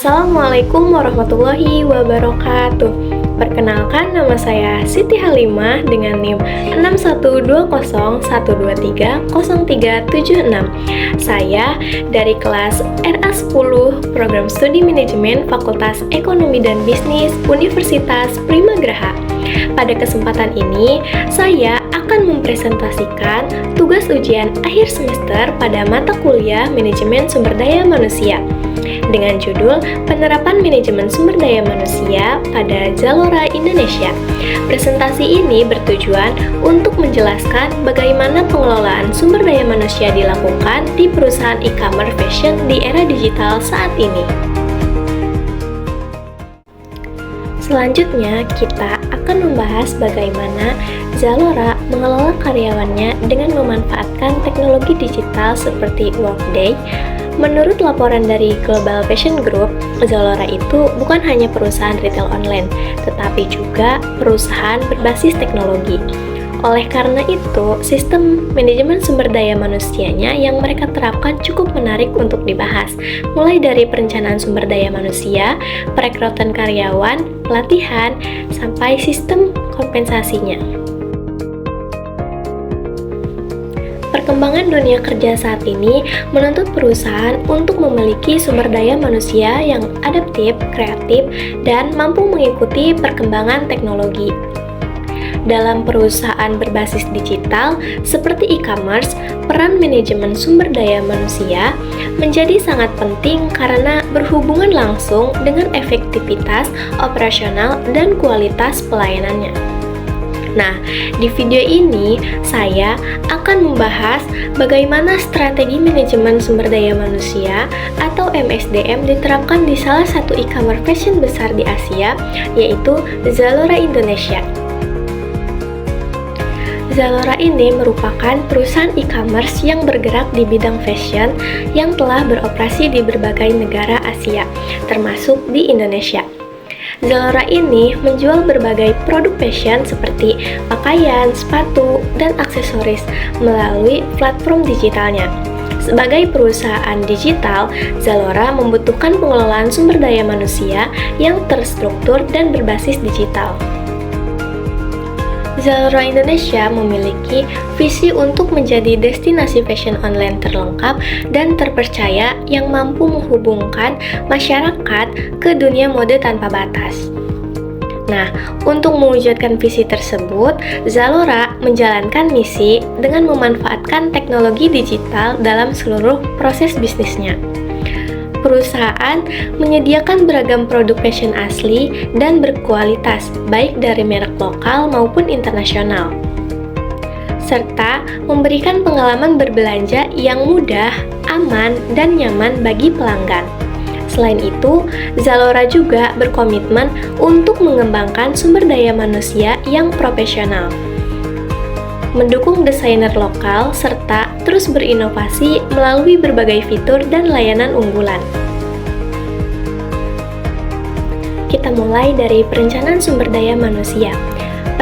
Assalamualaikum warahmatullahi wabarakatuh. Perkenalkan, nama saya Siti Halimah dengan NIM 61201230376. Saya dari kelas RA10 Program Studi Manajemen Fakultas Ekonomi dan Bisnis Universitas Primagraha. Pada kesempatan ini, saya akan mempresentasikan tugas ujian akhir semester pada mata kuliah Manajemen Sumber Daya Manusia dengan judul Penerapan Manajemen Sumber Daya Manusia pada Zalora Indonesia. Presentasi ini bertujuan untuk menjelaskan bagaimana pengelolaan sumber daya manusia dilakukan di perusahaan e-commerce fashion di era digital saat ini. Selanjutnya, kita akan membahas bagaimana Zalora mengelola karyawannya dengan memanfaatkan teknologi digital seperti Workday. Menurut laporan dari Global Fashion Group, Zalora itu bukan hanya perusahaan retail online, tetapi juga perusahaan berbasis teknologi. Oleh karena itu, sistem manajemen sumber daya manusianya yang mereka terapkan cukup menarik untuk dibahas, mulai dari perencanaan sumber daya manusia, perekrutan karyawan, pelatihan, sampai sistem kompensasinya. Perkembangan dunia kerja saat ini menuntut perusahaan untuk memiliki sumber daya manusia yang adaptif, kreatif, dan mampu mengikuti perkembangan teknologi. Dalam perusahaan berbasis digital seperti e-commerce, peran manajemen sumber daya manusia menjadi sangat penting karena berhubungan langsung dengan efektivitas operasional dan kualitas pelayanannya. Nah, di video ini saya akan membahas bagaimana strategi manajemen sumber daya manusia atau MSDM diterapkan di salah satu e-commerce fashion besar di Asia, yaitu Zalora Indonesia. Zalora ini merupakan perusahaan e-commerce yang bergerak di bidang fashion yang telah beroperasi di berbagai negara Asia, termasuk di Indonesia. Zalora ini menjual berbagai produk fashion seperti pakaian, sepatu, dan aksesoris melalui platform digitalnya. Sebagai perusahaan digital, Zalora membutuhkan pengelolaan sumber daya manusia yang terstruktur dan berbasis digital. Zalora Indonesia memiliki visi untuk menjadi destinasi fashion online terlengkap dan terpercaya yang mampu menghubungkan masyarakat ke dunia mode tanpa batas. Nah, untuk mewujudkan visi tersebut, Zalora menjalankan misi dengan memanfaatkan teknologi digital dalam seluruh proses bisnisnya. Perusahaan menyediakan beragam produk fashion asli dan berkualitas, baik dari merek lokal maupun internasional, serta memberikan pengalaman berbelanja yang mudah, aman, dan nyaman bagi pelanggan. Selain itu, Zalora juga berkomitmen untuk mengembangkan sumber daya manusia yang profesional, mendukung desainer lokal, serta terus berinovasi melalui berbagai fitur dan layanan unggulan. Kita mulai dari perencanaan sumber daya manusia.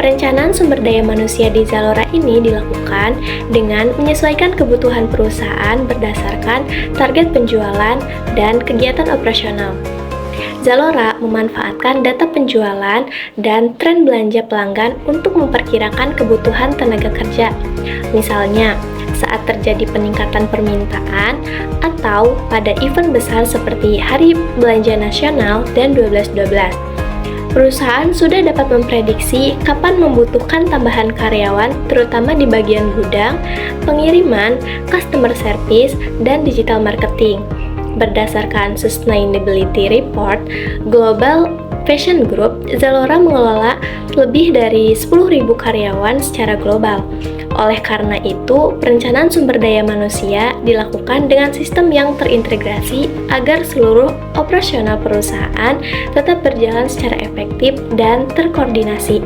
Perencanaan sumber daya manusia di Zalora ini dilakukan dengan menyesuaikan kebutuhan perusahaan berdasarkan target penjualan dan kegiatan operasional. Zalora memanfaatkan data penjualan dan tren belanja pelanggan untuk memperkirakan kebutuhan tenaga kerja. Misalnya, saat terjadi peningkatan permintaan atau pada event besar seperti Hari Belanja Nasional dan 12.12. Perusahaan sudah dapat memprediksi kapan membutuhkan tambahan karyawan, terutama di bagian gudang, pengiriman, customer service, dan digital marketing. Berdasarkan Sustainability Report Global Fashion Group, Zalora mengelola lebih dari 10.000 karyawan secara global. Oleh karena itu, perencanaan sumber daya manusia dilakukan dengan sistem yang terintegrasi agar seluruh operasional perusahaan tetap berjalan secara efektif dan terkoordinasi.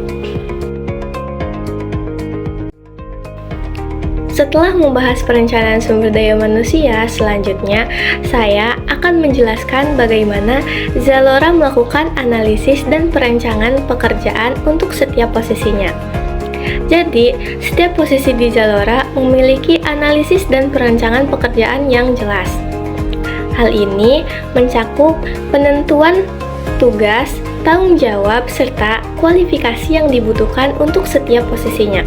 Setelah membahas perencanaan sumber daya manusia, selanjutnya saya akan menjelaskan bagaimana Zalora melakukan analisis dan perencanaan pekerjaan untuk setiap posisinya. Jadi, setiap posisi di Zalora memiliki analisis dan perencanaan pekerjaan yang jelas. Hal ini mencakup penentuan tugas, tanggung jawab, serta kualifikasi yang dibutuhkan untuk setiap posisinya.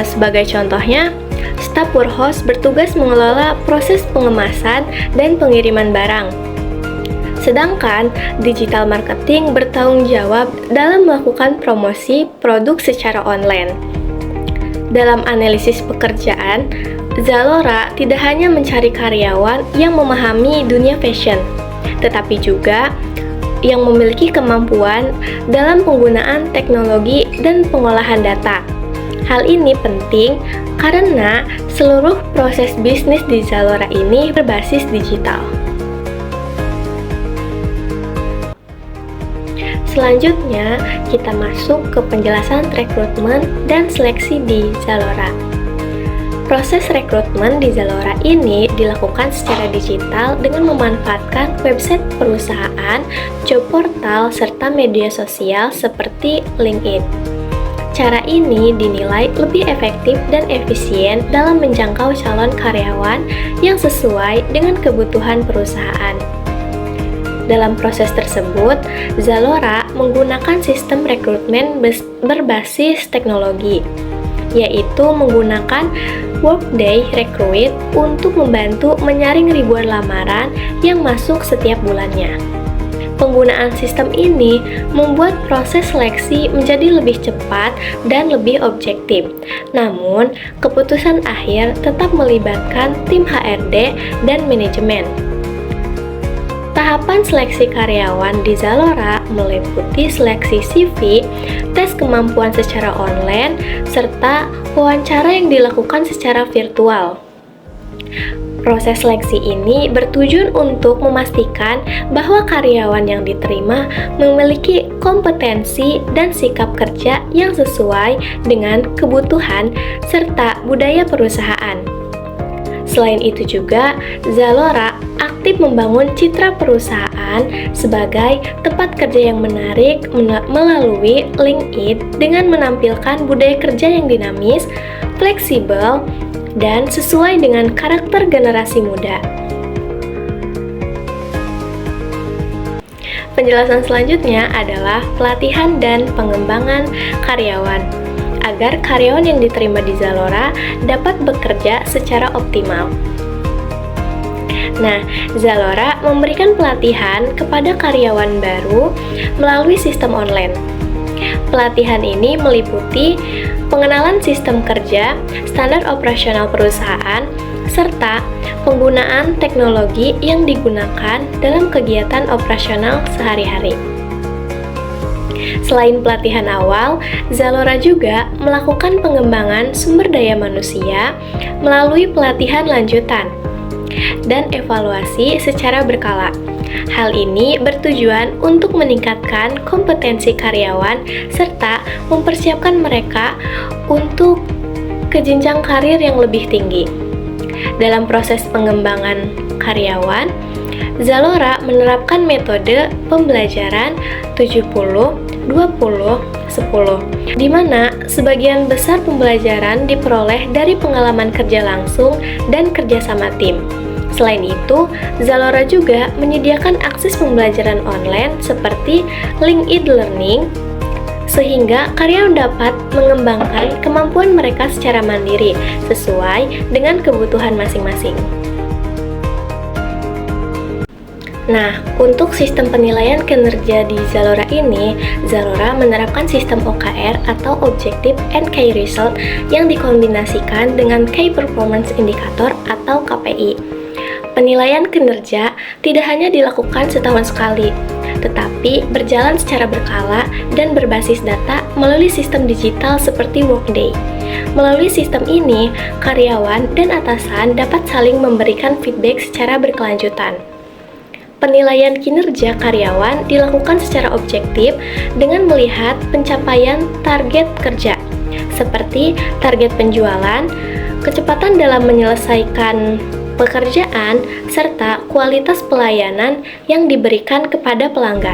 Sebagai contohnya, staf warehouse bertugas mengelola proses pengemasan dan pengiriman barang. Sedangkan digital marketing bertanggung jawab dalam melakukan promosi produk secara online. Dalam analisis pekerjaan, Zalora tidak hanya mencari karyawan yang memahami dunia fashion, tetapi juga yang memiliki kemampuan dalam penggunaan teknologi dan pengolahan data. Hal ini penting karena seluruh proses bisnis di Zalora ini berbasis digital. Selanjutnya, kita masuk ke penjelasan rekrutmen dan seleksi di Zalora. Proses rekrutmen di Zalora ini dilakukan secara digital dengan memanfaatkan website perusahaan, job portal, serta media sosial seperti LinkedIn. Cara ini dinilai lebih efektif dan efisien dalam menjangkau calon karyawan yang sesuai dengan kebutuhan perusahaan. Dalam proses tersebut, Zalora menggunakan sistem rekrutmen berbasis teknologi, yaitu menggunakan Workday Recruit untuk membantu menyaring ribuan lamaran yang masuk setiap bulannya. Penggunaan sistem ini membuat proses seleksi menjadi lebih cepat dan lebih objektif. Namun, keputusan akhir tetap melibatkan tim HRD dan manajemen. Tahapan seleksi karyawan di Zalora meliputi seleksi CV, tes kemampuan secara online, serta wawancara yang dilakukan secara virtual. Proses seleksi ini bertujuan untuk memastikan bahwa karyawan yang diterima memiliki kompetensi dan sikap kerja yang sesuai dengan kebutuhan serta budaya perusahaan. Selain itu juga, Zalora aktif membangun citra perusahaan sebagai tempat kerja yang menarik melalui LinkedIn dengan menampilkan budaya kerja yang dinamis, fleksibel, dan sesuai dengan karakter generasi muda. Penjelasan selanjutnya adalah pelatihan dan pengembangan karyawan, agar karyawan yang diterima di Zalora dapat bekerja secara optimal. Nah, Zalora memberikan pelatihan kepada karyawan baru melalui sistem online. Pelatihan ini meliputi pengenalan sistem kerja, standar operasional perusahaan, serta penggunaan teknologi yang digunakan dalam kegiatan operasional sehari-hari. Selain pelatihan awal, Zalora juga melakukan pengembangan sumber daya manusia melalui pelatihan lanjutan dan evaluasi secara berkala. Hal ini bertujuan untuk meningkatkan kompetensi karyawan serta mempersiapkan mereka untuk ke jenjang karir yang lebih tinggi. Dalam proses pengembangan karyawan, Zalora menerapkan metode pembelajaran 70-20-10, di mana sebagian besar pembelajaran diperoleh dari pengalaman kerja langsung dan kerjasama tim. Selain itu, Zalora juga menyediakan akses pembelajaran online seperti LinkedIn Learning, sehingga karyawan dapat mengembangkan kemampuan mereka secara mandiri sesuai dengan kebutuhan masing-masing. Nah, untuk sistem penilaian kinerja di Zalora ini, Zalora menerapkan sistem OKR atau Objective and Key Result yang dikombinasikan dengan Key Performance Indicator atau KPI. Penilaian kinerja tidak hanya dilakukan setahun sekali, tetapi berjalan secara berkala dan berbasis data melalui sistem digital seperti Workday. Melalui sistem ini, karyawan dan atasan dapat saling memberikan feedback secara berkelanjutan. Penilaian kinerja karyawan dilakukan secara objektif dengan melihat pencapaian target kerja, seperti target penjualan, kecepatan dalam menyelesaikan pekerjaan, serta kualitas pelayanan yang diberikan kepada pelanggan.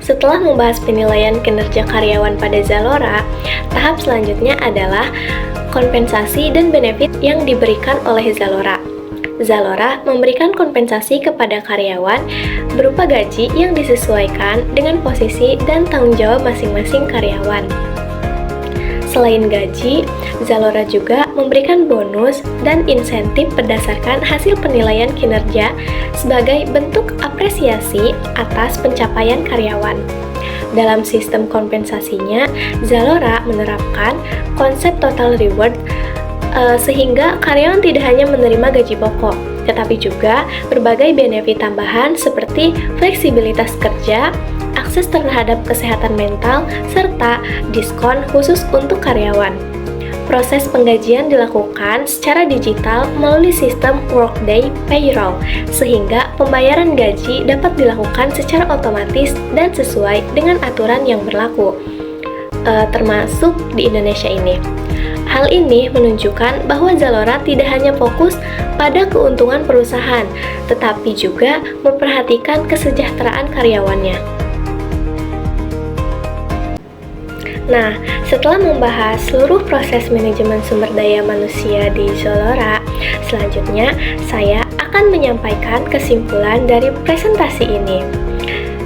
Setelah membahas penilaian kinerja karyawan pada Zalora, tahap selanjutnya adalah Kompensasi dan benefit yang diberikan oleh Zalora. Zalora memberikan kompensasi kepada karyawan berupa gaji yang disesuaikan dengan posisi dan tanggung jawab masing-masing karyawan. Selain gaji, Zalora juga memberikan bonus dan insentif berdasarkan hasil penilaian kinerja sebagai bentuk apresiasi atas pencapaian karyawan. Dalam sistem kompensasinya, Zalora menerapkan konsep total reward sehingga karyawan tidak hanya menerima gaji pokok, tetapi juga berbagai benefit tambahan seperti fleksibilitas kerja, akses terhadap kesehatan mental, serta diskon khusus untuk karyawan. Proses penggajian dilakukan secara digital melalui sistem Workday Payroll, sehingga pembayaran gaji dapat dilakukan secara otomatis dan sesuai dengan aturan yang berlaku, termasuk di Indonesia ini. Hal ini menunjukkan bahwa Zalora tidak hanya fokus pada keuntungan perusahaan, tetapi juga memperhatikan kesejahteraan karyawannya. Nah, setelah membahas seluruh proses manajemen sumber daya manusia di Zalora, selanjutnya saya akan menyampaikan kesimpulan dari presentasi ini.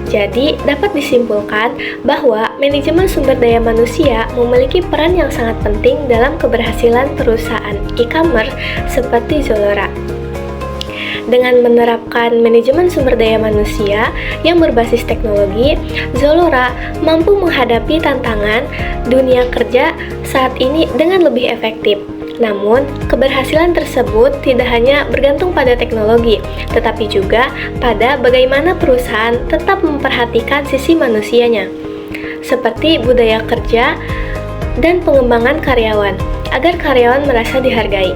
Jadi, dapat disimpulkan bahwa manajemen sumber daya manusia memiliki peran yang sangat penting dalam keberhasilan perusahaan e-commerce seperti Zalora. Dengan menerapkan manajemen sumber daya manusia yang berbasis teknologi, Zalora mampu menghadapi tantangan dunia kerja saat ini dengan lebih efektif. Namun, keberhasilan tersebut tidak hanya bergantung pada teknologi, tetapi juga pada bagaimana perusahaan tetap memperhatikan sisi manusianya, seperti budaya kerja dan pengembangan karyawan, agar karyawan merasa dihargai.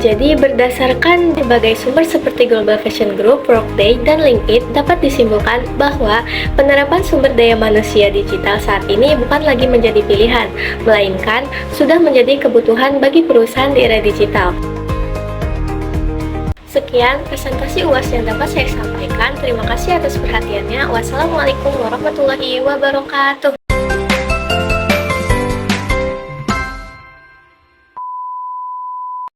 Jadi, berdasarkan berbagai sumber seperti Global Fashion Group, Workday, dan LinkedIn, dapat disimpulkan bahwa penerapan sumber daya manusia digital saat ini bukan lagi menjadi pilihan, melainkan sudah menjadi kebutuhan bagi perusahaan di era digital. Sekian presentasi UAS yang dapat saya sampaikan. Terima kasih atas perhatiannya. Wassalamualaikum warahmatullahi wabarakatuh.